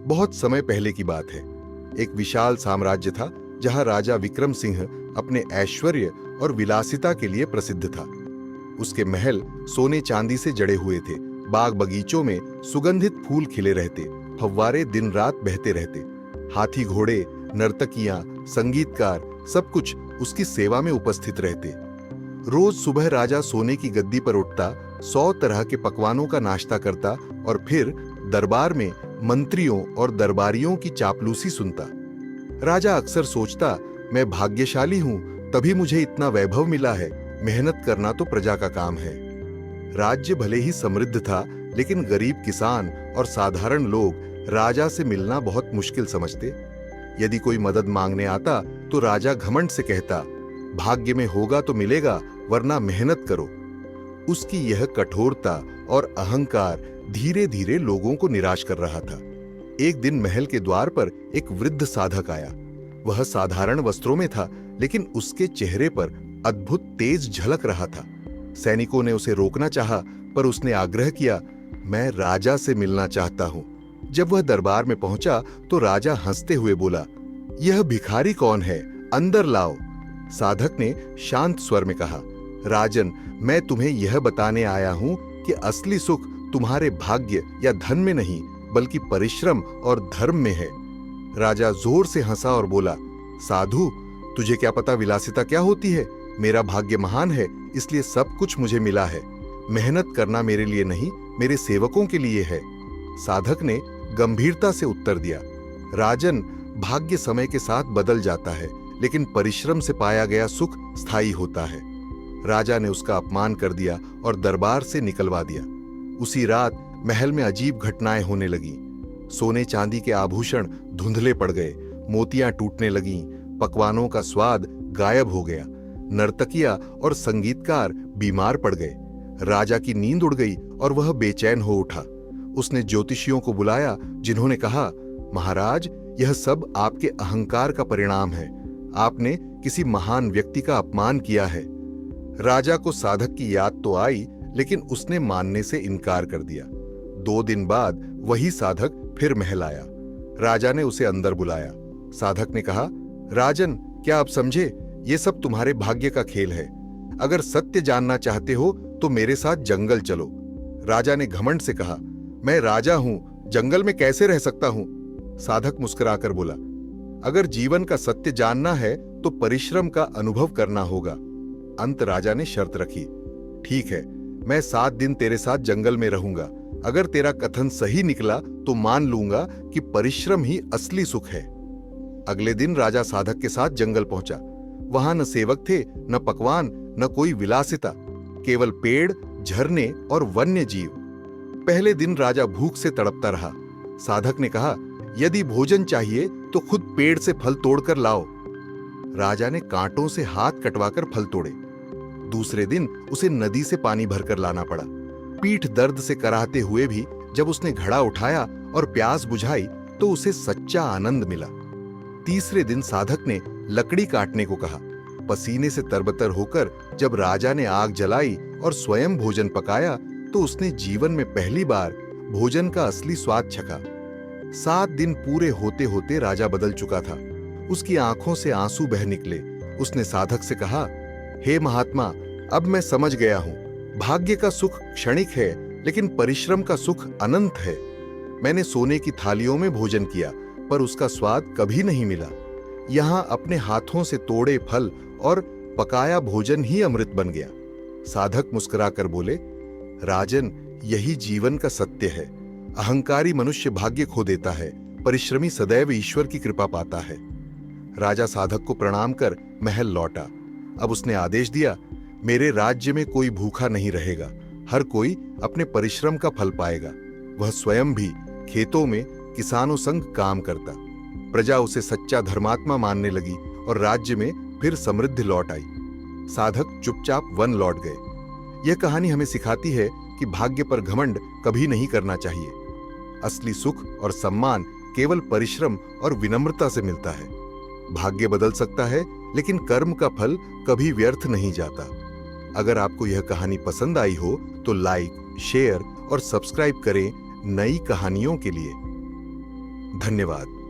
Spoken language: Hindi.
बहुत समय पहले की बात है। एक विशाल साम्राज्य था जहां राजा विक्रम सिंह अपने ऐश्वर्य और विलासिता के लिए प्रसिद्ध था। उसके महल सोने चांदी से जड़े हुए थे। बाग बगीचों में सुगंधित फूल खिले रहते, फव्वारे दिन रात बहते रहते। हाथी घोड़े, नर्तकियां, संगीतकार, सब कुछ उसकी सेवा में उपस्थित रहते। रोज सुबह राजा सोने की गद्दी पर उठता, 100 तरह के पकवानों का नाश्ता करता और फिर दरबार में मंत्रियों और दरबारियों की चापलूसी सुनता। राजा अक्सर सोचता, मैं भाग्यशाली हूं, तभी मुझे इतना वैभव मिला है। मेहनत करना तो प्रजा का काम है। राज्य भले ही समृद्ध था, लेकिन गरीब किसान और साधारण लोग राजा से मिलना बहुत मुश्किल समझते। यदि कोई मदद मांगने आता तो राजा घमंड से कहता, भाग्य में होगा तो मिलेगा, वरना मेहनत करो। उसकी यह कठोरता और अहंकार धीरे धीरे लोगों को निराश कर रहा था। एक दिन महल के द्वार पर एक वृद्ध साधक आया। वह साधारण वस्त्रों में था, लेकिन उसके चेहरे पर अद्भुत तेज झलक रहा था। सैनिकों ने उसे रोकना चाहा, पर उसने आग्रह किया, मैं राजा से मिलना चाहता हूं। जब वह दरबार में पहुंचा तो राजा हंसते हुए बोला, यह भिखारी कौन है, अंदर लाओ। साधक ने शांत स्वर में कहा, राजन, मैं तुम्हें यह बताने आया हूं कि असली सुख तुम्हारे भाग्य या धन में नहीं, बल्कि परिश्रम और धर्म में है। राजा जोर से हंसा और बोला, साधु, तुझे क्या पता विलासिता क्या होती है? मेरा भाग्य महान है, इसलिए सब कुछ मुझे मिला है। मेहनत करना मेरे लिए नहीं, मेरे सेवकों के लिए है। साधक ने गंभीरता से उत्तर दिया, राजन, भाग्य समय के साथ बदल जाता है, लेकिन परिश्रम से पाया गया सुख स्थायी होता है। राजा ने उसका अपमान कर दिया और दरबार से निकलवा दिया। उसी रात महल में अजीब घटनाएं होने लगीं। सोने चांदी के आभूषण धुंधले पड़ गए, मोतियां टूटने लगीं, पकवानों का स्वाद गायब हो गया, नर्तकियां और संगीतकार बीमार पड़ गए। राजा की नींद उड़ गई और वह बेचैन हो उठा। उसने ज्योतिषियों को बुलाया, जिन्होंने कहा, महाराज, यह सब आपके अहंकार का परिणाम है। आपने किसी महान व्यक्ति का अपमान किया है। राजा को साधक की याद तो आई, लेकिन उसने मानने से इनकार कर दिया। 2 दिन बाद वही साधक फिर महल आया। राजा ने उसे अंदर बुलाया। साधक ने कहा, राजन, क्या आप समझे? ये सब तुम्हारे भाग्य का खेल है। अगर सत्य जानना चाहते हो तो मेरे साथ जंगल चलो। राजा ने घमंड से कहा, मैं राजा हूं, जंगल में कैसे रह सकता हूं? साधक मुस्कुराकर बोला, अगर जीवन का सत्य जानना है तो परिश्रम का अनुभव करना होगा। अंत राजा ने शर्त रखी, ठीक है, मैं 7 दिन तेरे साथ जंगल में रहूंगा। अगर तेरा कथन सही निकला तो मान लूंगा कि परिश्रम ही असली सुख है। अगले दिन राजा साधक के साथ जंगल पहुंचा। वहां न सेवक थे, न पकवान, न कोई विलासिता, केवल पेड़, झरने और वन्य जीव। पहले दिन राजा भूख से तड़पता रहा। साधक ने कहा, यदि भोजन चाहिए तो खुद पेड़ से फल तोड़कर लाओ। राजा ने कांटों से हाथ कटवाकर फल तोड़े। दूसरे दिन उसे नदी से पानी भरकर लाना पड़ा। पीठ दर्द से कराहते हुए भी जब उसने घड़ा उठाया और प्यास बुझाई तो उसे सच्चा आनंद मिला। तीसरे दिन साधक ने लकड़ी काटने को कहा। पसीने से तरबतर होकर जब राजा ने आग जलाई और स्वयं भोजन पकाया तो उसने जीवन में पहली बार भोजन का असली स्वाद चखा। 7 दिन पूरे होते होते राजा बदल चुका था। उसकी आंखों से आंसू बह निकले। उसने साधक से कहा, हे महात्मा, अब मैं समझ गया हूं, भाग्य का सुख क्षणिक है, लेकिन परिश्रम का सुख अनंत है। मैंने सोने की थालियों में भोजन किया, पर उसका स्वाद कभी नहीं मिला। यहां अपने हाथों से तोड़े फल और पकाया भोजन ही अमृत बन गया। साधक मुस्कुराकर बोले, राजन, यही जीवन का सत्य है। अहंकारी मनुष्य भाग्य खो देता है, परिश्रमी सदैव ईश्वर की कृपा पाता है। राजा साधक को प्रणाम कर महल लौटा। अब उसने आदेश दिया, मेरे राज्य में कोई भूखा नहीं रहेगा, हर कोई अपने परिश्रम का फल पाएगा। वह स्वयं भी खेतों में किसानों संग काम करता। प्रजा उसे सच्चा धर्मात्मा मानने लगी और राज्य में फिर समृद्धि लौट आई। साधक चुपचाप वन लौट गए। यह कहानी हमें सिखाती है कि भाग्य पर घमंड कभी नहीं करना चाहिए। असली सुख और सम्मान केवल परिश्रम और विनम्रता से मिलता है। भाग्य बदल सकता है, लेकिन कर्म का फल कभी व्यर्थ नहीं जाता। अगर आपको यह कहानी पसंद आई हो तो लाइक, शेयर और सब्सक्राइब करें नई कहानियों के लिए। धन्यवाद।